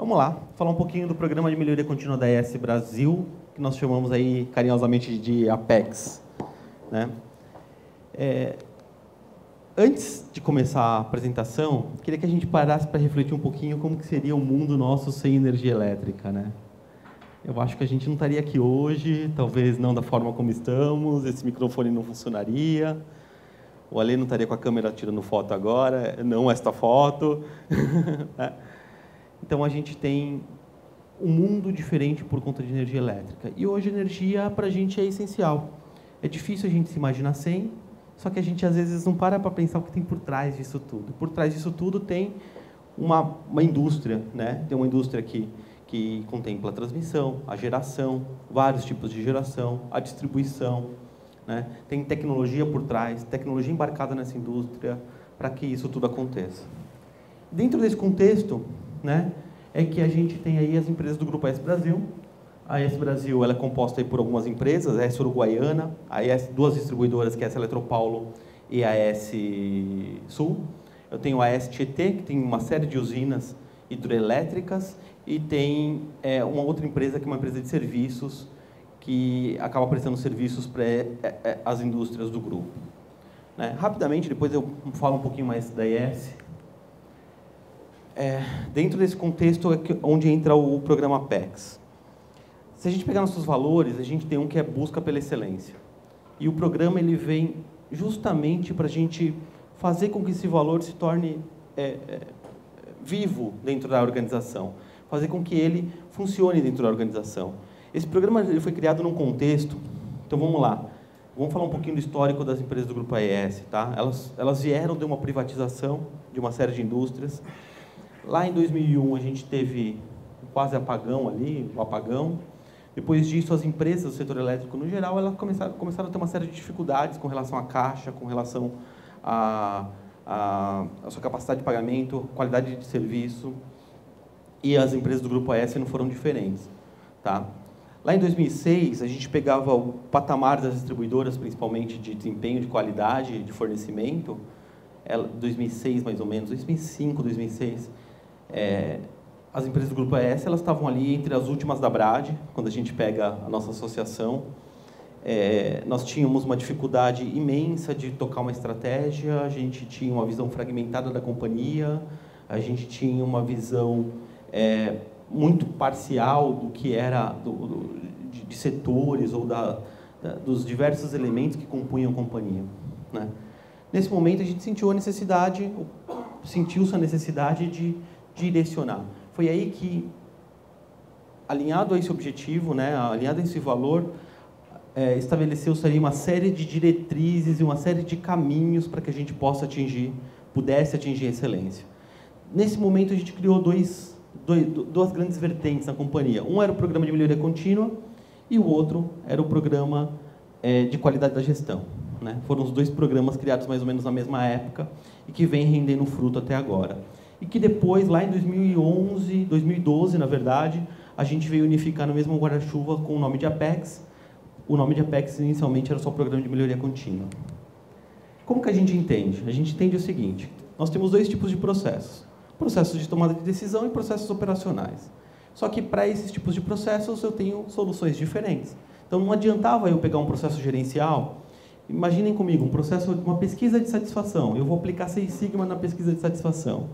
Vamos lá, falar um pouquinho do Programa de Melhoria Contínua da AES Brasil, que nós chamamos aí carinhosamente de APEX, né? Antes de começar a apresentação, queria que a gente parasse para refletir um pouquinho como que seria o mundo nosso sem energia elétrica, né? Eu acho que a gente não estaria aqui hoje, talvez não da forma como estamos, esse microfone não funcionaria, o Ale não estaria com a câmera tirando foto agora, não esta foto. Então, a gente tem um mundo diferente por conta de energia elétrica. E hoje, a energia, para a gente, é essencial. É difícil a gente se imaginar sem, só que a gente, às vezes, não para pensar o que tem por trás disso tudo. Por trás disso tudo tem uma indústria, né? Tem uma indústria que contempla a transmissão, a geração, vários tipos de geração, a distribuição, né? Tem tecnologia por trás, tecnologia embarcada nessa indústria para que isso tudo aconteça. Dentro desse contexto, né, é que a gente tem aí as empresas do Grupo AES Brasil. A AES Brasil ela é composta aí por algumas empresas, a AES Uruguaiana, a AES, duas distribuidoras, que é a AES Eletropaulo e a AES Sul. Eu tenho a AES Tietê, que tem uma série de usinas hidroelétricas, e tem uma outra empresa, que é uma empresa de serviços, que acaba prestando serviços para as indústrias do grupo. Né? Rapidamente, depois eu falo um pouquinho mais da AES. Dentro desse contexto é onde entra o programa APEX. Se a gente pegar nossos valores, a gente tem um que é busca pela excelência. E o programa ele vem justamente para a gente fazer com que esse valor se torne vivo dentro da organização, fazer com que ele funcione dentro da organização. Esse programa ele foi criado num contexto, então vamos lá, vamos falar um pouquinho do histórico das empresas do Grupo AES, tá? Elas vieram de uma privatização de uma série de indústrias. Lá em 2001, a gente teve quase apagão ali, um apagão. Depois disso, as empresas do setor elétrico, no geral, elas começaram a ter uma série de dificuldades com relação à caixa, com relação à sua capacidade de pagamento, qualidade de serviço. E as empresas do Grupo AES não foram diferentes. Tá? Lá em 2006, a gente pegava o patamar das distribuidoras, principalmente de desempenho, de qualidade, de fornecimento. 2006, mais ou menos, 2005, 2006... as empresas do Grupo AES elas estavam ali entre as últimas da Brade, quando a gente pega a nossa associação. Nós tínhamos uma dificuldade imensa de tocar uma estratégia, a gente tinha uma visão fragmentada da companhia, a gente tinha uma visão muito parcial do que era de setores ou dos diversos elementos que compunham a companhia. Né? Nesse momento, a gente sentiu-se a necessidade de direcionar. Foi aí que, alinhado a esse objetivo, né, alinhado a esse valor, estabeleceu-se ali uma série de diretrizes e uma série de caminhos para que a gente pudesse atingir a excelência. Nesse momento, a gente criou duas grandes vertentes na companhia. Um era o programa de melhoria contínua e o outro era o programa de qualidade da gestão. Né? Foram os dois programas criados mais ou menos na mesma época e que vem rendendo fruto até agora. E que depois, lá em 2012, na verdade, a gente veio unificar no mesmo guarda-chuva com o nome de APEX. O nome de APEX, inicialmente, era só o Programa de Melhoria Contínua. Como que a gente entende? A gente entende o seguinte, nós temos dois tipos de processos. Processos de tomada de decisão e processos operacionais. Só que, para esses tipos de processos, eu tenho soluções diferentes. Então, não adiantava eu pegar um processo gerencial. Imaginem comigo, uma pesquisa de satisfação. Eu vou aplicar Six Sigma na pesquisa de satisfação.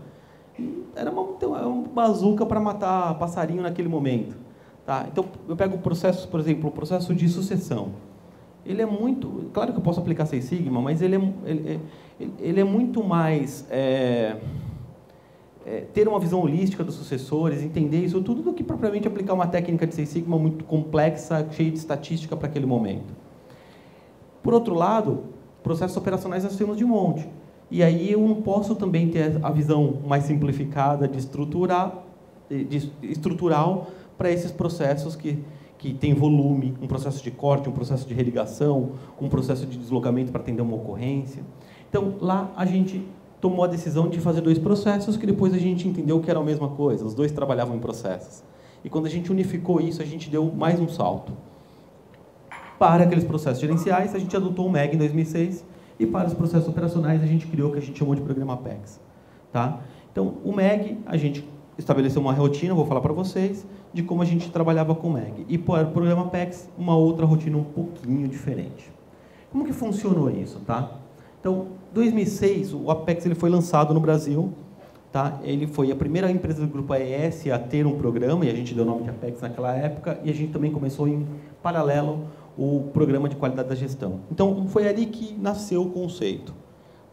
Era uma bazuca para matar passarinho naquele momento. Tá? Então, eu pego processos, por exemplo, o processo de sucessão. Ele é muito... Claro que eu posso aplicar Six Sigma, mas ele é muito mais... ter uma visão holística dos sucessores, entender isso tudo, do que propriamente aplicar uma técnica de Six Sigma muito complexa, cheia de estatística para aquele momento. Por outro lado, processos operacionais nós temos de monte. E aí eu não posso também ter a visão mais simplificada de estrutural para esses processos que têm volume, um processo de corte, um processo de religação, um processo de deslocamento para atender uma ocorrência. Então, lá a gente tomou a decisão de fazer dois processos que depois a gente entendeu que era a mesma coisa, os dois trabalhavam em processos. E quando a gente unificou isso, a gente deu mais um salto. Para aqueles processos gerenciais, a gente adotou o MEG em 2006, e para os processos operacionais, a gente criou o que a gente chamou de programa APEX. Tá? Então, o MEG, a gente estabeleceu uma rotina, vou falar para vocês, de como a gente trabalhava com o MEG. E para o programa Apex, uma outra rotina um pouquinho diferente. Como que funcionou isso, tá? Então, em 2006, o Apex ele foi lançado no Brasil. Tá? Ele foi a primeira empresa do Grupo AES a ter um programa, e a gente deu o nome de Apex naquela época, e a gente também começou em paralelo o programa de qualidade da gestão. Então, foi ali que nasceu o conceito.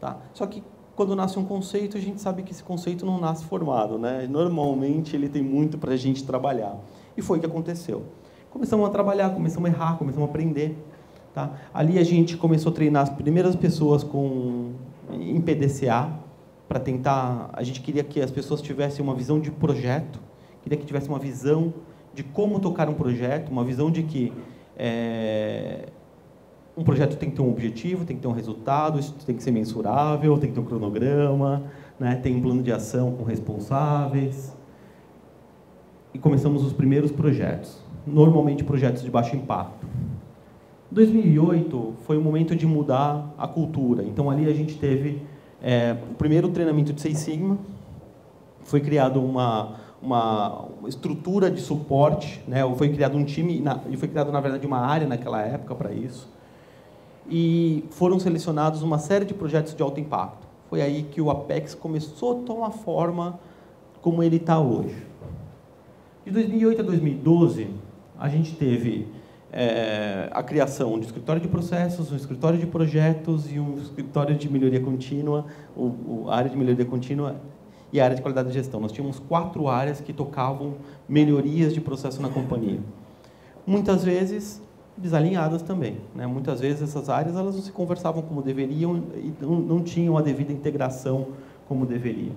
Tá? Só que, quando nasce um conceito, a gente sabe que esse conceito não nasce formado, né? Normalmente, ele tem muito para a gente trabalhar. E foi o que aconteceu. Começamos a trabalhar, começamos a errar, começamos a aprender. Tá? Ali, a gente começou a treinar as primeiras pessoas em PDCA, para tentar, a gente queria que as pessoas tivessem uma visão de projeto, queria que tivesse uma visão de como tocar um projeto, uma visão de que um projeto tem que ter um objetivo, tem que ter um resultado, isso tem que ser mensurável, tem que ter um cronograma, né, tem um plano de ação com responsáveis. E começamos os primeiros projetos, normalmente projetos de baixo impacto. 2008 foi o momento de mudar a cultura, então ali a gente teve o primeiro treinamento de Six Sigma, foi criado uma estrutura de suporte, né? Foi criado um time, e foi criado, na verdade, uma área naquela época para isso, e foram selecionados uma série de projetos de alto impacto. Foi aí que o Apex começou a tomar forma como ele está hoje. De 2008 a 2012, a gente teve a criação de escritório de processos, um escritório de projetos e um escritório de melhoria contínua, a área de melhoria contínua e a área de qualidade de gestão. Nós tínhamos 4 áreas que tocavam melhorias de processo na companhia. Muitas vezes desalinhadas também, né? Muitas vezes essas áreas elas não se conversavam como deveriam e não tinham a devida integração como deveria.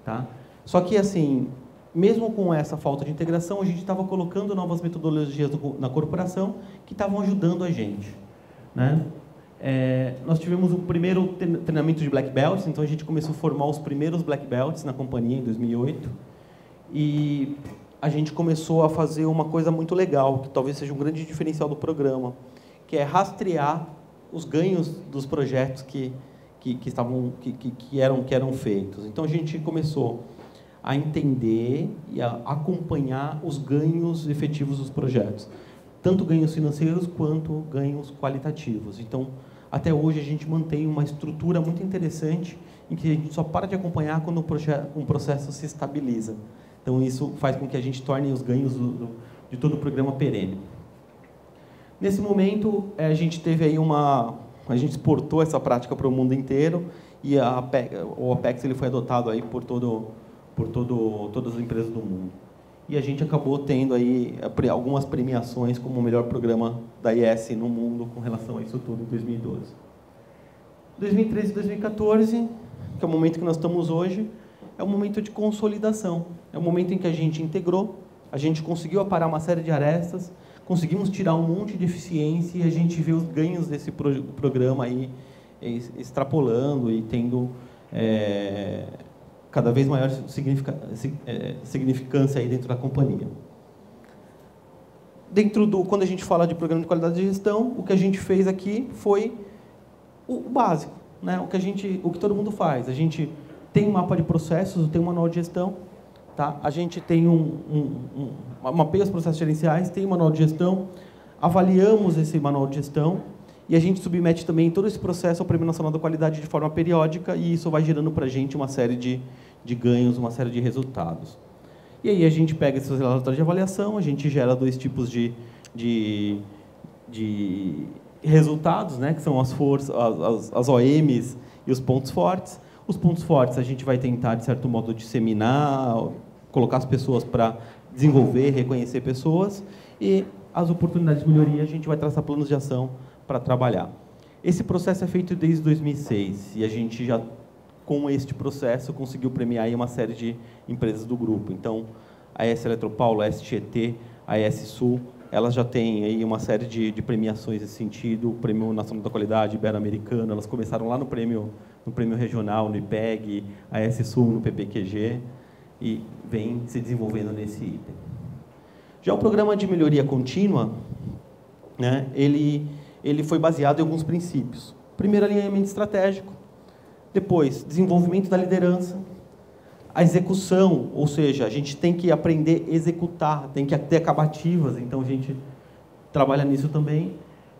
Tá? Só que, assim, mesmo com essa falta de integração, a gente estava colocando novas metodologias na corporação que estavam ajudando a gente. Né? Nós tivemos o primeiro treinamento de Black Belts, então a gente começou a formar os primeiros Black Belts na companhia em 2008. E a gente começou a fazer uma coisa muito legal, que talvez seja um grande diferencial do programa, que é rastrear os ganhos dos projetos que eram feitos. Então a gente começou a entender e a acompanhar os ganhos efetivos dos projetos, tanto ganhos financeiros quanto ganhos qualitativos. Então, até hoje a gente mantém uma estrutura muito interessante em que a gente só para de acompanhar quando um processo se estabiliza. Então, isso faz com que a gente torne os ganhos de todo o programa perene. Nesse momento, a gente teve aí a gente exportou essa prática para o mundo inteiro e o Apex ele foi adotado aí por todas as empresas do mundo. E a gente acabou tendo aí algumas premiações como o melhor programa da AES no mundo com relação a isso tudo em 2012. 2013 e 2014, que é o momento que nós estamos hoje, é um momento de consolidação. É um momento em que a gente integrou, a gente conseguiu aparar uma série de arestas, conseguimos tirar um monte de eficiência e a gente vê os ganhos desse programa aí extrapolando e tendo cada vez maior significância aí dentro da companhia. Quando a gente fala de programa de qualidade de gestão, o que a gente fez aqui foi o básico, né? O que todo mundo faz. A gente tem um mapa de processos, tem um manual de gestão, tá? A gente tem mapeia os processos gerenciais, tem um manual de gestão, avaliamos esse manual de gestão e a gente submete também todo esse processo ao Prêmio Nacional da Qualidade de forma periódica e isso vai gerando para a gente uma série de ganhos, uma série de resultados. E aí a gente pega esses relatórios de avaliação, a gente gera 2 tipos de resultados, né, que são as OMs e os pontos fortes. Os pontos fortes a gente vai tentar, de certo modo, disseminar, colocar as pessoas para desenvolver, reconhecer pessoas, e as oportunidades de melhoria a gente vai traçar planos de ação para trabalhar. Esse processo é feito desde 2006, e a gente já, com este processo, conseguiu premiar aí uma série de empresas do grupo. Então, a AES Eletropaulo, a AES Tietê, a AES Sul, elas já têm aí uma série de premiações nesse sentido, o Prêmio Nacional da Qualidade Ibero-Americano, elas começaram lá no prêmio regional, no IPEG, a AES Sul no PPQG, e vem se desenvolvendo nesse item. Já o programa de melhoria contínua, né, ele foi baseado em alguns princípios. Primeiro, alinhamento estratégico, depois, desenvolvimento da liderança, A execução, ou seja, a gente tem que aprender a executar, tem que ter acabativas, então a gente trabalha nisso também.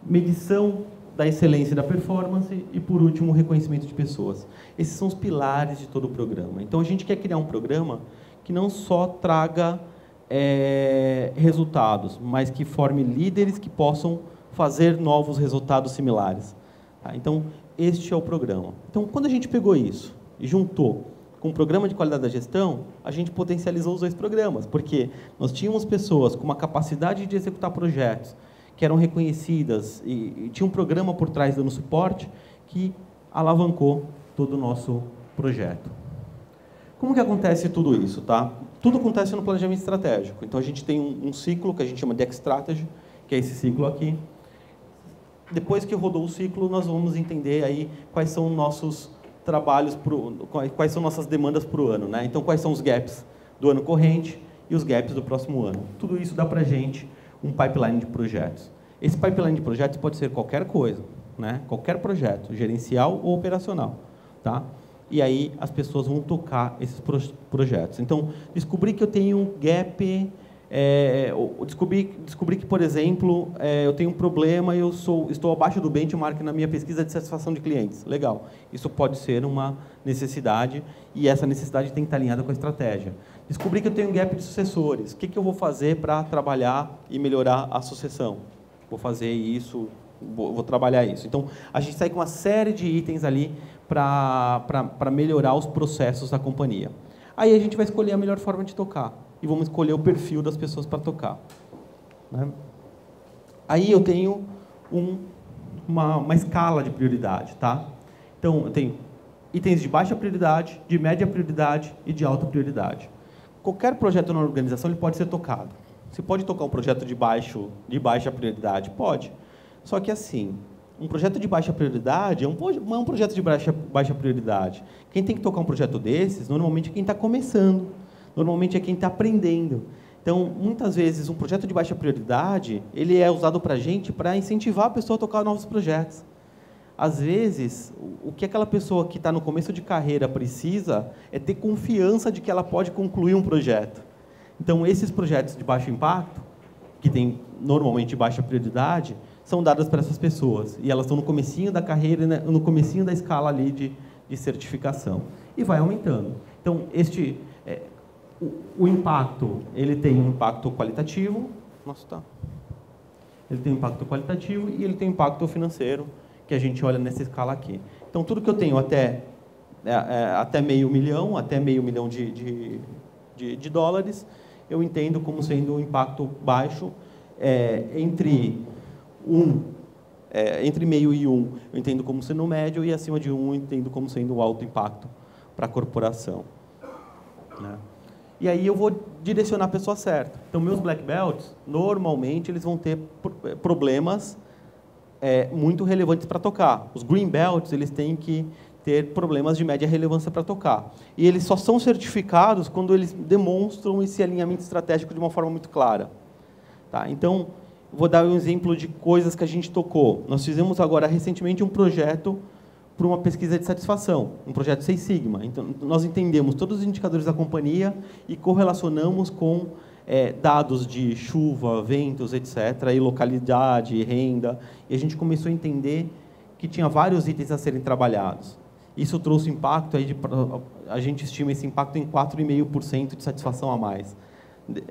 Medição da excelência e da performance e, por último, o reconhecimento de pessoas. Esses são os pilares de todo o programa. Então, a gente quer criar um programa que não só traga resultados, mas que forme líderes que possam fazer novos resultados similares. Tá? Então, este é o programa. Então, quando a gente pegou isso e juntou com o programa de qualidade da gestão, a gente potencializou os dois programas, porque nós tínhamos pessoas com uma capacidade de executar projetos que eram reconhecidas e tinha um programa por trás dando suporte que alavancou todo o nosso projeto. Como que acontece tudo isso? Tá? Tudo acontece no planejamento estratégico. Então, a gente tem um ciclo que a gente chama de X-Strategy, que é esse ciclo aqui. Depois que rodou o ciclo, nós vamos entender aí quais são nossos trabalhos, quais são nossas demandas para o ano. Né? Então, quais são os gaps do ano corrente e os gaps do próximo ano. Tudo isso dá para a gente um pipeline de projetos. Esse pipeline de projetos pode ser qualquer coisa, né? Qualquer projeto, gerencial ou operacional. Tá? E aí as pessoas vão tocar esses projetos. Então, descobri que eu tenho um gap, descobri que, por exemplo, eu tenho um problema e estou abaixo do benchmark na minha pesquisa de satisfação de clientes. Legal. Isso pode ser uma necessidade e essa necessidade tem que estar alinhada com a estratégia. Descobri que eu tenho um gap de sucessores. O que eu vou fazer para trabalhar e melhorar a sucessão? Vou fazer isso, vou trabalhar isso. Então, a gente sai com uma série de itens ali para melhorar os processos da companhia. Aí a gente vai escolher a melhor forma de tocar. E vamos escolher o perfil das pessoas para tocar. Né? Aí eu tenho uma escala de prioridade. Tá? Então, eu tenho itens de baixa prioridade, de média prioridade e de alta prioridade. Qualquer projeto na organização ele pode ser tocado. Você pode tocar um projeto de baixa prioridade? Pode. Só que assim, um projeto de baixa prioridade não é um projeto de baixa prioridade. Quem tem que tocar um projeto desses, normalmente é quem está começando. Normalmente é quem está aprendendo. Então, muitas vezes, um projeto de baixa prioridade, ele é usado para a gente para incentivar a pessoa a tocar novos projetos. Às vezes, o que aquela pessoa que está no começo de carreira precisa é ter confiança de que ela pode concluir um projeto. Então, esses projetos de baixo impacto, que têm normalmente baixa prioridade, são dados para essas pessoas. E elas estão no comecinho da carreira, no comecinho da escala ali de certificação. E vai aumentando. Então, o impacto, ele tem um impacto qualitativo. Nossa, tá. Ele tem um impacto qualitativo e ele tem um impacto financeiro, que a gente olha nessa escala aqui. Então, tudo que eu tenho até meio milhão de dólares, eu entendo como sendo um impacto baixo. Entre meio e 1, eu entendo como sendo médio, e acima de 1, eu entendo como sendo alto impacto para a corporação. Né? E aí eu vou direcionar a pessoa certa. Então, meus black belts, normalmente, eles vão ter problemas muito relevantes para tocar. Os green belts, eles têm que ter problemas de média relevância para tocar. E eles só são certificados quando eles demonstram esse alinhamento estratégico de uma forma muito clara. Tá? Então, vou dar um exemplo de coisas que a gente tocou. Nós fizemos agora, recentemente, um projeto para uma pesquisa de satisfação, um projeto Six Sigma. Então, nós entendemos todos os indicadores da companhia e correlacionamos com dados de chuva, ventos, etc., e localidade, e renda. E a gente começou a entender que tinha vários itens a serem trabalhados. Isso trouxe impacto, a gente estima esse impacto em 4,5% de satisfação a mais,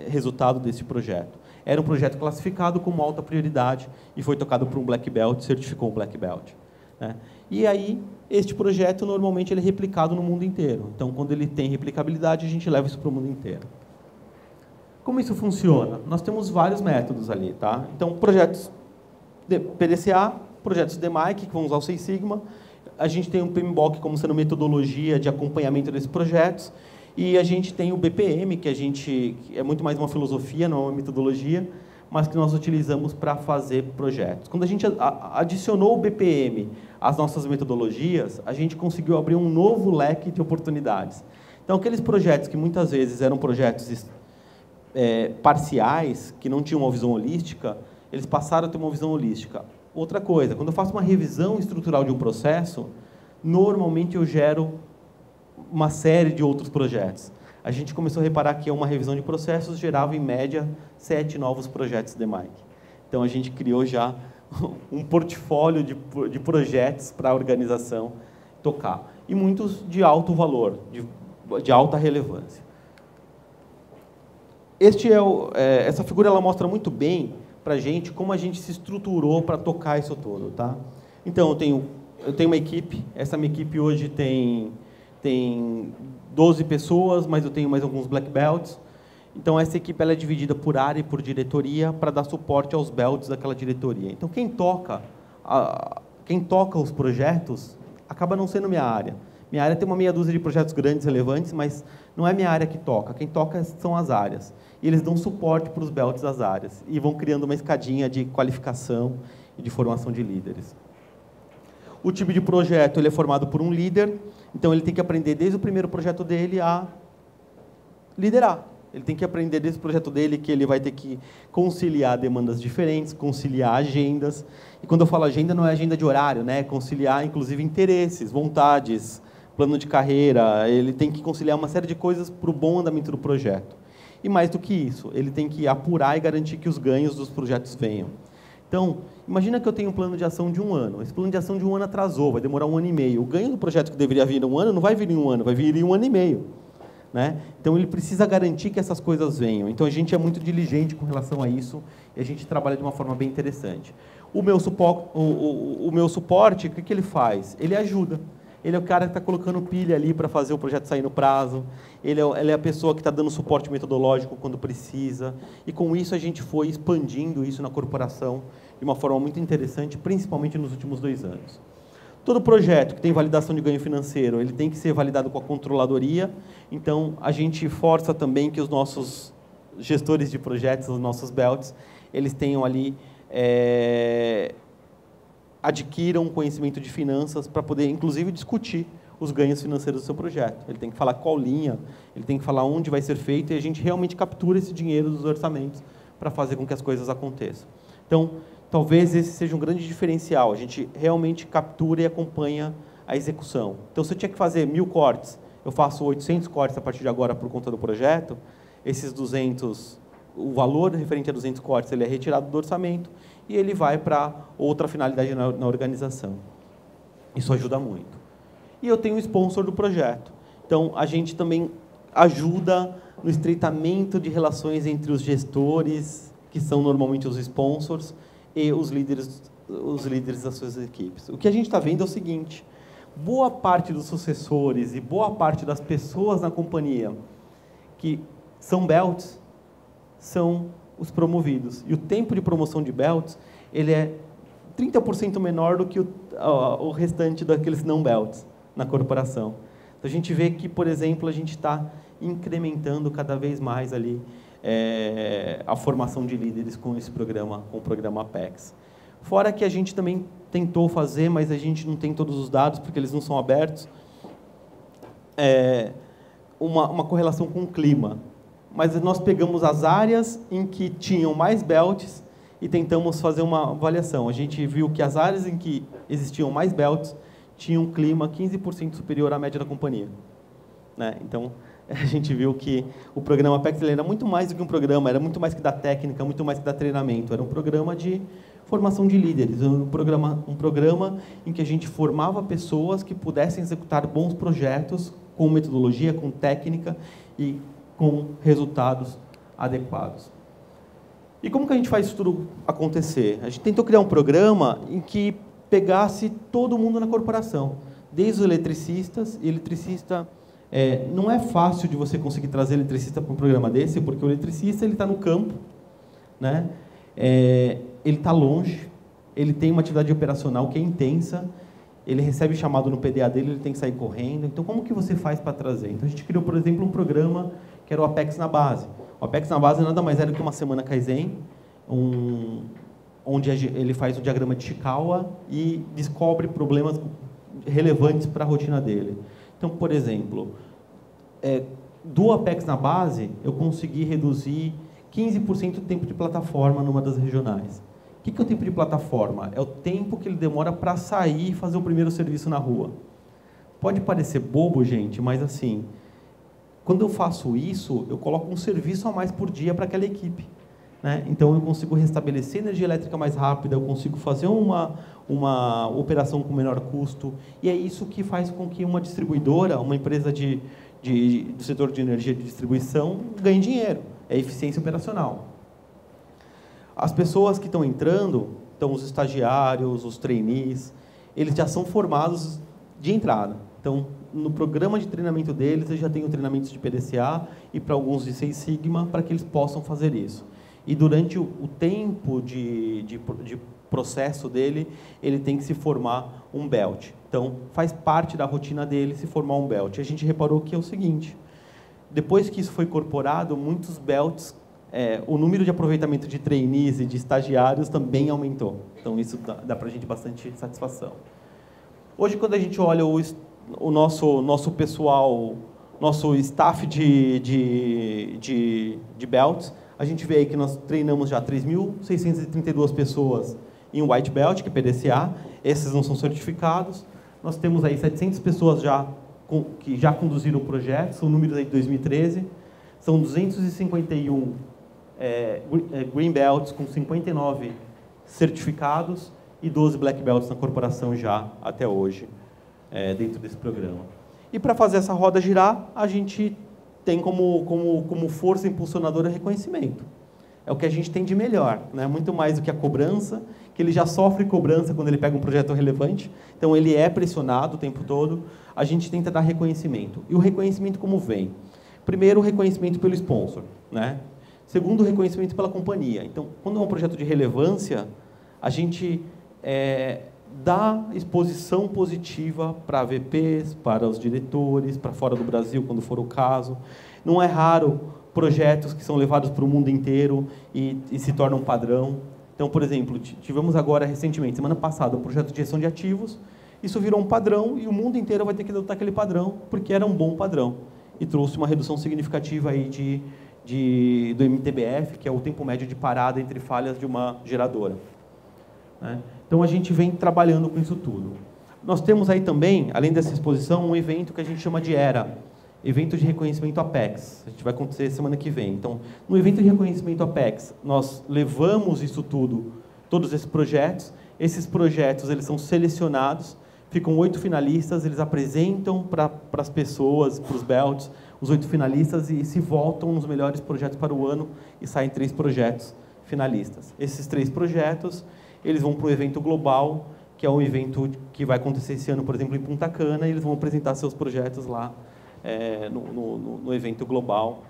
resultado desse projeto. Era um projeto classificado como alta prioridade e foi tocado por um Black Belt, certificou um Black Belt. Né? E aí, este projeto, normalmente, ele é replicado no mundo inteiro. Então, quando ele tem replicabilidade, a gente leva isso para o mundo inteiro. Como isso funciona? Nós temos vários métodos ali. Tá? Então, projetos de PDCA, projetos de DMAIC, que vão usar o Six Sigma. A gente tem o PMBOK como sendo metodologia de acompanhamento desses projetos. E a gente tem o BPM, que é muito mais uma filosofia, não é uma metodologia, mas que nós utilizamos para fazer projetos. Quando a gente adicionou o BPM às nossas metodologias, a gente conseguiu abrir um novo leque de oportunidades. Então, aqueles projetos que muitas vezes eram projetos parciais, que não tinham uma visão holística, eles passaram a ter uma visão holística. Outra coisa, quando eu faço uma revisão estrutural de um processo, normalmente eu gero uma série de outros projetos. A gente começou a reparar que uma revisão de processos gerava, em média, 7 novos projetos de Mike. Então, a gente criou já um portfólio de projetos para a organização tocar. E muitos de alto valor, de alta relevância. Essa figura ela mostra muito bem para a gente como a gente se estruturou para tocar isso todo. Tá? Então, eu tenho uma equipe. Essa minha equipe hoje tem 12 pessoas, mas eu tenho mais alguns black belts. Então, essa equipe ela é dividida por área e por diretoria para dar suporte aos belts daquela diretoria. Então, quem toca os projetos acaba não sendo minha área. Minha área tem uma meia dúzia de projetos grandes, relevantes, mas não é minha área que toca. Quem toca são as áreas. E eles dão suporte para os belts das áreas. E vão criando uma escadinha de qualificação e de formação de líderes. O time de projeto ele é formado por um líder. Então, ele tem que aprender desde o primeiro projeto dele a liderar. Ele tem que aprender desde o projeto dele que ele vai ter que conciliar demandas diferentes, conciliar agendas. E quando eu falo agenda, não é agenda de horário, né? É conciliar, inclusive, interesses, vontades, plano de carreira. Ele tem que conciliar uma série de coisas para o bom andamento do projeto. E mais do que isso, ele tem que apurar e garantir que os ganhos dos projetos venham. Então, imagina que eu tenho um plano de ação de 1 ano. Esse plano de ação de 1 ano atrasou, vai demorar 1 ano e meio. O ganho do projeto que deveria vir em 1 ano não vai vir em 1 ano, vai vir em 1 ano e meio. Né? Então, ele precisa garantir que essas coisas venham. Então, a gente é muito diligente com relação a isso e a gente trabalha de uma forma bem interessante. O meu suporte, o que ele faz? Ele ajuda. Ele é o cara que está colocando pilha ali para fazer o projeto sair no prazo. Ele é a pessoa que está dando suporte metodológico quando precisa. E, com isso, a gente foi expandindo isso na corporação de uma forma muito interessante, principalmente nos últimos 2 anos. Todo projeto que tem validação de ganho financeiro, ele tem que ser validado com a controladoria. Então, a gente força também que os nossos gestores de projetos, os nossos belts, eles tenham ali, adquiram conhecimento de finanças para poder, inclusive, discutir os ganhos financeiros do seu projeto. Ele tem que falar qual linha, ele tem que falar onde vai ser feito e a gente realmente captura esse dinheiro dos orçamentos para fazer com que as coisas aconteçam. Então, talvez esse seja um grande diferencial. A gente realmente captura e acompanha a execução. Então, se eu tinha que fazer 1000 cortes, eu faço 800 cortes a partir de agora por conta do projeto. Esses 200, o valor referente a 200 cortes, ele é retirado do orçamento e ele vai para outra finalidade na organização. Isso ajuda muito. E eu tenho o sponsor do projeto. Então, a gente também ajuda no estreitamento de relações entre os gestores, que são normalmente os sponsors, e os líderes das suas equipes. O que a gente está vendo é o seguinte: boa parte dos sucessores e boa parte das pessoas na companhia que são belts são os promovidos. E o tempo de promoção de belts ele é 30% menor do que o restante daqueles não belts na corporação. Então, a gente vê que, por exemplo, a gente está incrementando cada vez mais ali a formação de líderes com esse programa, com o programa Apex. Fora que a gente também tentou fazer, mas a gente não tem todos os dados, porque eles não são abertos, uma correlação com o clima. Mas nós pegamos as áreas em que tinham mais belts e tentamos fazer uma avaliação. A gente viu que as áreas em que existiam mais belts tinham um clima 15% superior à média da companhia. Né? Então, a gente viu que o programa Apex ele era muito mais do que um programa, era muito mais que dar técnica, muito mais que dar treinamento. Era um programa de formação de líderes, um programa em que a gente formava pessoas que pudessem executar bons projetos com metodologia, com técnica e com resultados adequados. E como que a gente faz isso tudo acontecer? A gente tentou criar um programa em que pegasse todo mundo na corporação, desde os eletricistas, e eletricista... não é fácil de você conseguir trazer eletricista para um programa desse, porque o eletricista está no campo, né? Ele está longe, ele tem uma atividade operacional que é intensa, ele recebe chamado no PDA dele, ele tem que sair correndo. Então, como que você faz para trazer? Então, a gente criou, por exemplo, um programa que era o Apex na Base. O Apex na Base nada mais era do que uma semana Kaizen, onde ele faz o diagrama de Chikawa e descobre problemas relevantes para a rotina dele. Então, por exemplo, do Apex na Base, eu consegui reduzir 15% do tempo de plataforma numa das regionais. O que é o tempo de plataforma? É o tempo que ele demora para sair e fazer o primeiro serviço na rua. Pode parecer bobo, gente, mas assim, quando eu faço isso, eu coloco um serviço a mais por dia para aquela equipe, né? Então, eu consigo restabelecer energia elétrica mais rápida, eu consigo fazer uma operação com menor custo, e é isso que faz com que uma distribuidora, uma empresa do setor de energia de distribuição, ganhe dinheiro. É eficiência operacional. As pessoas que estão entrando, então os estagiários, os trainees, eles já são formados de entrada. Então, no programa de treinamento deles, eles já têm treinamentos de PDCA e para alguns de Six Sigma, para que eles possam fazer isso. E durante o tempo de processo dele, ele tem que se formar um belt. Então, faz parte da rotina dele se formar um belt. E a gente reparou que é o seguinte, depois que isso foi incorporado, muitos belts, o número de aproveitamento de trainees e de estagiários também aumentou. Então, isso dá para a gente bastante satisfação. Hoje, quando a gente olha o nosso pessoal, nosso staff de belts, a gente vê aí que nós treinamos já 3.632 pessoas em White Belt, que é PDCA. Esses não são certificados. Nós temos aí 700 pessoas que já conduziram o projeto, são números aí de 2013. São 251 Green Belts com 59 certificados e 12 Black Belts na corporação já até hoje, dentro desse programa. E para fazer essa roda girar, a gente tem como força impulsionadora reconhecimento. É o que a gente tem de melhor, né? Muito mais do que a cobrança, que ele já sofre cobrança quando ele pega um projeto relevante, então ele é pressionado o tempo todo. A gente tenta dar reconhecimento. E o reconhecimento como vem? Primeiro, o reconhecimento pelo sponsor, né? Segundo, o reconhecimento pela companhia. Então, quando é um projeto de relevância, a gente dá exposição positiva para VPs, para os diretores, para fora do Brasil, quando for o caso. Não é raro projetos que são levados para o mundo inteiro e se tornam padrão. Então, por exemplo, tivemos agora, recentemente, semana passada, um projeto de gestão de ativos. Isso virou um padrão e o mundo inteiro vai ter que adotar aquele padrão, porque era um bom padrão. E trouxe uma redução significativa aí do MTBF, que é o tempo médio de parada entre falhas de uma geradora, né? Então, a gente vem trabalhando com isso tudo. Nós temos aí também, além dessa exposição, um evento que a gente chama de ERA, Evento de Reconhecimento Apex. A gente vai acontecer semana que vem. Então, no evento de reconhecimento Apex, nós levamos isso tudo, todos esses projetos. Esses projetos, eles são selecionados, ficam 8 finalistas, eles apresentam para as pessoas, para os belts, os 8 finalistas e se votam nos melhores projetos para o ano e saem 3 projetos finalistas. Esses 3 projetos, eles vão para o evento global, que é um evento que vai acontecer esse ano, por exemplo, em Punta Cana, e eles vão apresentar seus projetos lá no evento global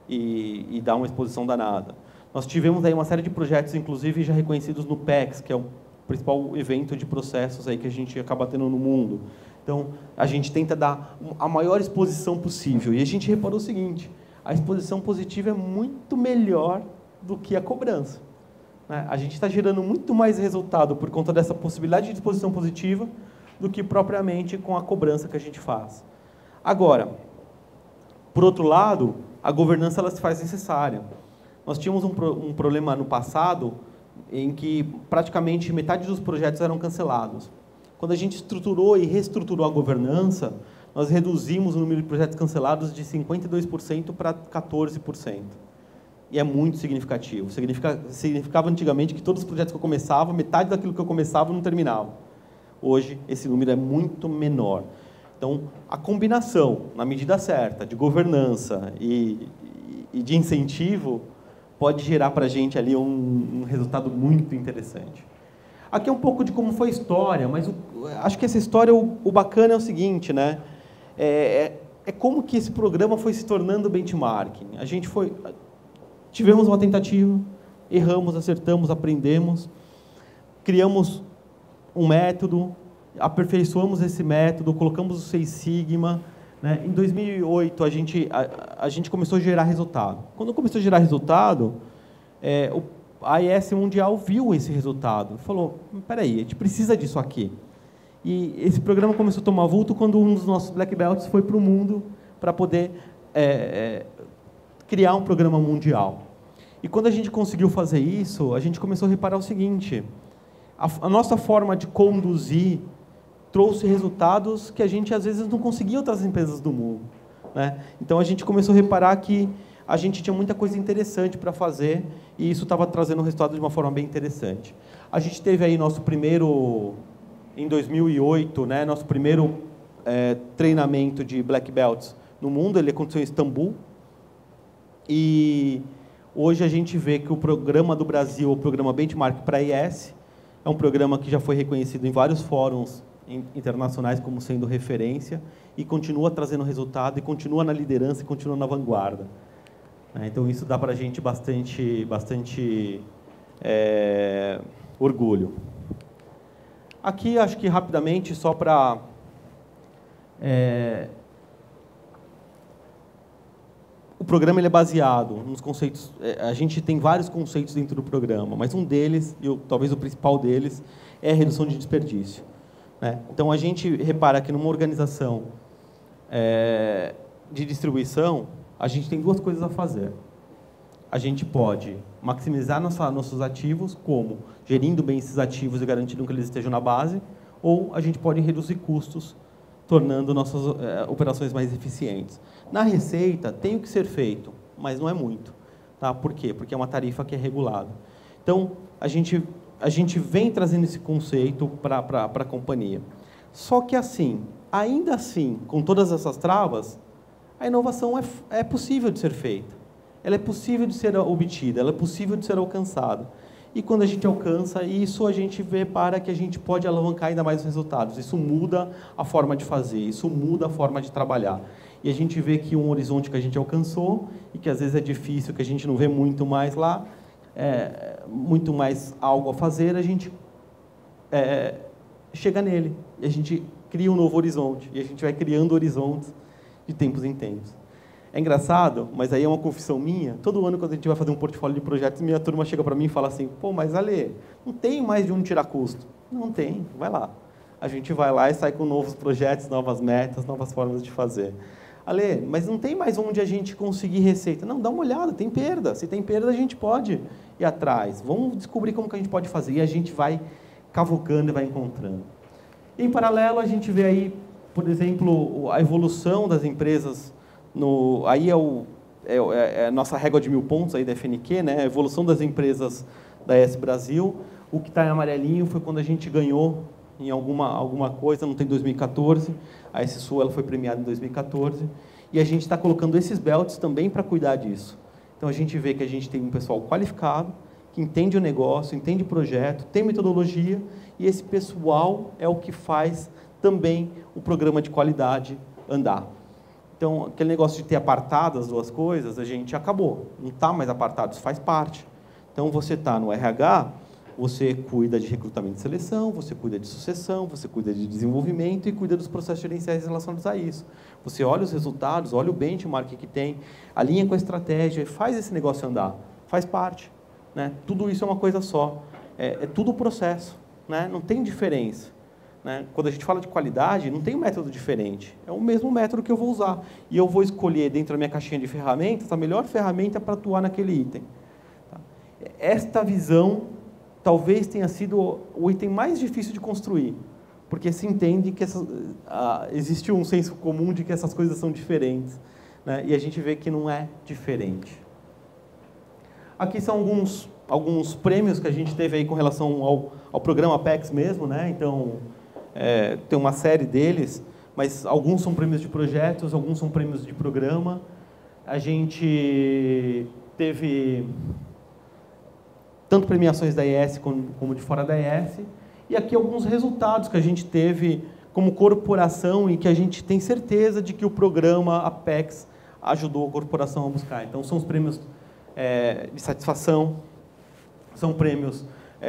e dar uma exposição danada. Nós tivemos aí uma série de projetos, inclusive já reconhecidos no PEX, que é o principal evento de processos aí que a gente acaba tendo no mundo. Então, a gente tenta dar a maior exposição possível. E a gente reparou o seguinte, a exposição positiva é muito melhor do que a cobrança, né? A gente está gerando muito mais resultado por conta dessa possibilidade de exposição positiva do que propriamente com a cobrança que a gente faz. Agora, por outro lado, a governança ela se faz necessária. Nós tínhamos um problema no passado em que praticamente metade dos projetos eram cancelados. Quando a gente estruturou e reestruturou a governança, nós reduzimos o número de projetos cancelados de 52% para 14%. E é muito significativo. Significava antigamente que todos os projetos que eu começava, metade daquilo que eu começava não terminava. Hoje, esse número é muito menor. Então, a combinação, na medida certa, de governança e de incentivo, pode gerar para a gente ali um resultado muito interessante. Aqui é um pouco de como foi a história, mas acho que essa história, o bacana é o seguinte, né? É como que esse programa foi se tornando benchmarking. Tivemos uma tentativa, erramos, acertamos, aprendemos, criamos um método, aperfeiçoamos esse método, colocamos o Six Sigma, né? Em 2008, a gente começou a gerar resultado. Quando começou a gerar resultado, a AES Mundial viu esse resultado e falou, espera aí, a gente precisa disso aqui. E esse programa começou a tomar vulto quando um dos nossos Black Belts foi para o mundo para poder criar um programa mundial. E quando a gente conseguiu fazer isso, a gente começou a reparar o seguinte, a nossa forma de conduzir trouxe resultados que a gente, às vezes, não conseguia outras empresas do mundo, né? Então, a gente começou a reparar que a gente tinha muita coisa interessante para fazer e isso estava trazendo um resultado de uma forma bem interessante. A gente teve aí nosso primeiro, em 2008, né, nosso primeiro treinamento de Black Belts no mundo. Ele aconteceu em Istambul. E hoje a gente vê que o programa do Brasil, o programa Benchmark para IS, é um programa que já foi reconhecido em vários fóruns internacionais como sendo referência e continua trazendo resultado, e continua na liderança, e continua na vanguarda. Então, isso dá para a gente bastante orgulho. Aqui, acho que rapidamente, só para... O programa ele é baseado nos conceitos... A gente tem vários conceitos dentro do programa, mas um deles, e talvez o principal deles, é a redução de desperdício. Então, a gente repara que numa organização de distribuição, a gente tem duas coisas a fazer. A gente pode maximizar nossos ativos, como gerindo bem esses ativos e garantindo que eles estejam na base, ou a gente pode reduzir custos, tornando nossas operações mais eficientes. Na receita, tem o que ser feito, mas não é muito. Tá? Por quê? Porque é uma tarifa que é regulada. Então, a gente vem trazendo esse conceito para a companhia. Só que, assim, ainda assim, com todas essas travas, a inovação é possível de ser feita. Ela é possível de ser obtida, ela é possível de ser alcançada. E quando a gente alcança isso, a gente vê para que a gente pode alavancar ainda mais os resultados. Isso muda a forma de fazer, isso muda a forma de trabalhar. E a gente vê que um horizonte que a gente alcançou, e que às vezes é difícil, que a gente não vê muito mais lá, muito mais algo a fazer, a gente chega nele. E a gente cria um novo horizonte. E a gente vai criando horizontes de tempos em tempos. É engraçado, mas aí é uma confissão minha. Todo ano, quando a gente vai fazer um portfólio de projetos, minha turma chega para mim e fala assim: pô, mas Ale, não tem mais de onde tirar custo. Não tem, vai lá. A gente vai lá e sai com novos projetos, novas metas, novas formas de fazer. Ale, mas não tem mais onde a gente conseguir receita. Não, dá uma olhada, tem perda. Se tem perda, a gente pode ir atrás. Vamos descobrir como que a gente pode fazer. E a gente vai cavucando e vai encontrando. Em paralelo, a gente vê aí, por exemplo, a evolução das empresas. Aí é a nossa régua de 1000 pontos aí da FNQ, né? A evolução das empresas da ES Brasil. O que está em amarelinho foi quando a gente ganhou em alguma coisa, não tem 2014. A ES Sul ela foi premiada em 2014. E a gente está colocando esses belts também para cuidar disso. Então, a gente vê que a gente tem um pessoal qualificado, que entende o negócio, entende o projeto, tem metodologia, e esse pessoal é o que faz também o programa de qualidade andar. Então, aquele negócio de ter apartado as duas coisas, a gente acabou. Não está mais apartado, isso faz parte. Então, você está no RH, você cuida de recrutamento e seleção, você cuida de sucessão, você cuida de desenvolvimento e cuida dos processos gerenciais relacionados a isso. Você olha os resultados, olha o benchmark que tem, alinha com a estratégia, faz esse negócio andar. Faz parte. Né? Tudo isso é uma coisa só. É tudo o processo. Né? Não tem diferença. Né? Quando a gente fala de qualidade, não tem um método diferente. É o mesmo método que eu vou usar. E eu vou escolher, dentro da minha caixinha de ferramentas, a melhor ferramenta para atuar naquele item. Tá? Esta visão talvez tenha sido o item mais difícil de construir, porque se entende que existe um senso comum de que essas coisas são diferentes. Né? E a gente vê que não é diferente. Aqui são alguns prêmios que a gente teve aí com relação ao programa Apex mesmo. Né? Então, tem uma série deles, mas alguns são prêmios de projetos, alguns são prêmios de programa. A gente teve tanto premiações da IES como de fora da IES, e aqui alguns resultados que a gente teve como corporação e que a gente tem certeza de que o programa Apex ajudou a corporação a buscar. Então, são os prêmios de satisfação, são prêmios,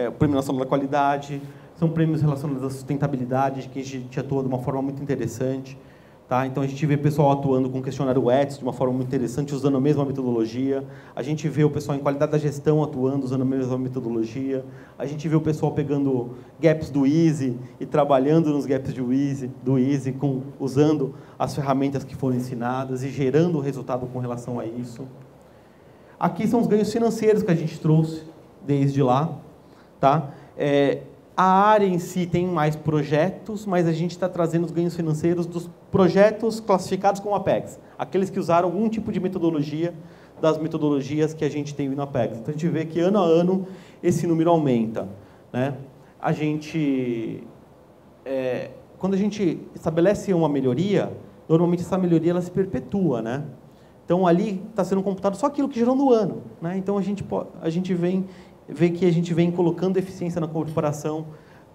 o Prêmio Nacional da Qualidade, são prêmios relacionados à sustentabilidade, que a gente atua de uma forma muito interessante. Tá? Então, a gente vê o pessoal atuando com o questionário ETS de uma forma muito interessante, usando a mesma metodologia. A gente vê o pessoal em qualidade da gestão atuando, usando a mesma metodologia. A gente vê o pessoal pegando gaps do Easy e trabalhando nos gaps do Easy usando as ferramentas que foram ensinadas e gerando o resultado com relação a isso. Aqui são os ganhos financeiros que a gente trouxe desde lá. Tá? A área em si tem mais projetos, mas a gente está trazendo os ganhos financeiros dos projetos classificados como Apex, aqueles que usaram algum tipo de metodologia das metodologias que a gente tem no Apex. Então, a gente vê que, ano a ano, esse número aumenta, né? Quando a gente estabelece uma melhoria, normalmente essa melhoria ela se perpetua, né? Então, ali está sendo computado só aquilo que gerou no ano, né? Então, a gente vê que a gente vem colocando eficiência na corporação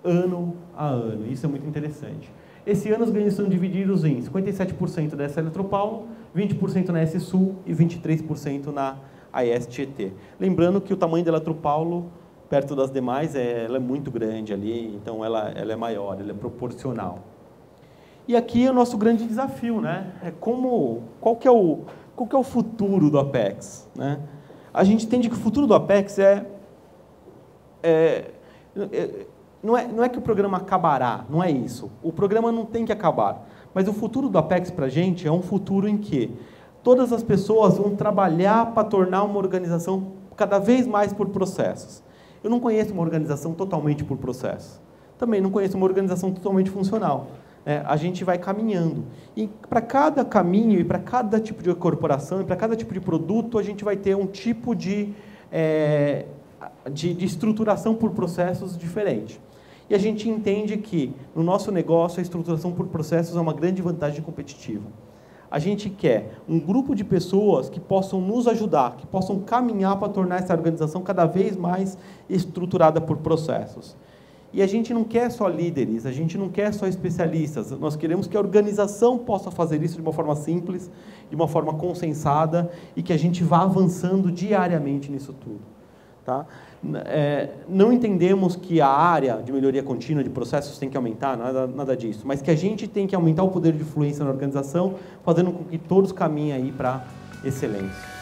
ano a ano. Isso é muito interessante. Esse ano, os ganhos são divididos em 57% dessa Eletropaulo, 20% na S-Sul e 23% na AES Tietê. Lembrando que o tamanho da Eletropaulo, perto das demais, ela é muito grande ali, então ela é maior, ela é proporcional. E aqui é o nosso grande desafio, né? Qual que é o futuro do Apex, né? A gente entende que o futuro do Apex não é que o programa acabará, não é isso. O programa não tem que acabar. Mas o futuro do Apex para a gente é um futuro em que todas as pessoas vão trabalhar para tornar uma organização cada vez mais por processos. Eu não conheço uma organização totalmente por processos. Também não conheço uma organização totalmente funcional. A gente vai caminhando. E para cada caminho, e para cada tipo de corporação, e para cada tipo de produto, a gente vai ter um tipo de estruturação por processos diferente. E a gente entende que, no nosso negócio, a estruturação por processos é uma grande vantagem competitiva. A gente quer um grupo de pessoas que possam nos ajudar, que possam caminhar para tornar essa organização cada vez mais estruturada por processos. E a gente não quer só líderes, a gente não quer só especialistas, nós queremos que a organização possa fazer isso de uma forma simples, de uma forma consensada, e que a gente vá avançando diariamente nisso tudo. Tá? Não entendemos que a área de melhoria contínua de processos tem que aumentar, nada disso, mas que a gente tem que aumentar o poder de influência na organização, fazendo com que todos caminhem aí para excelência.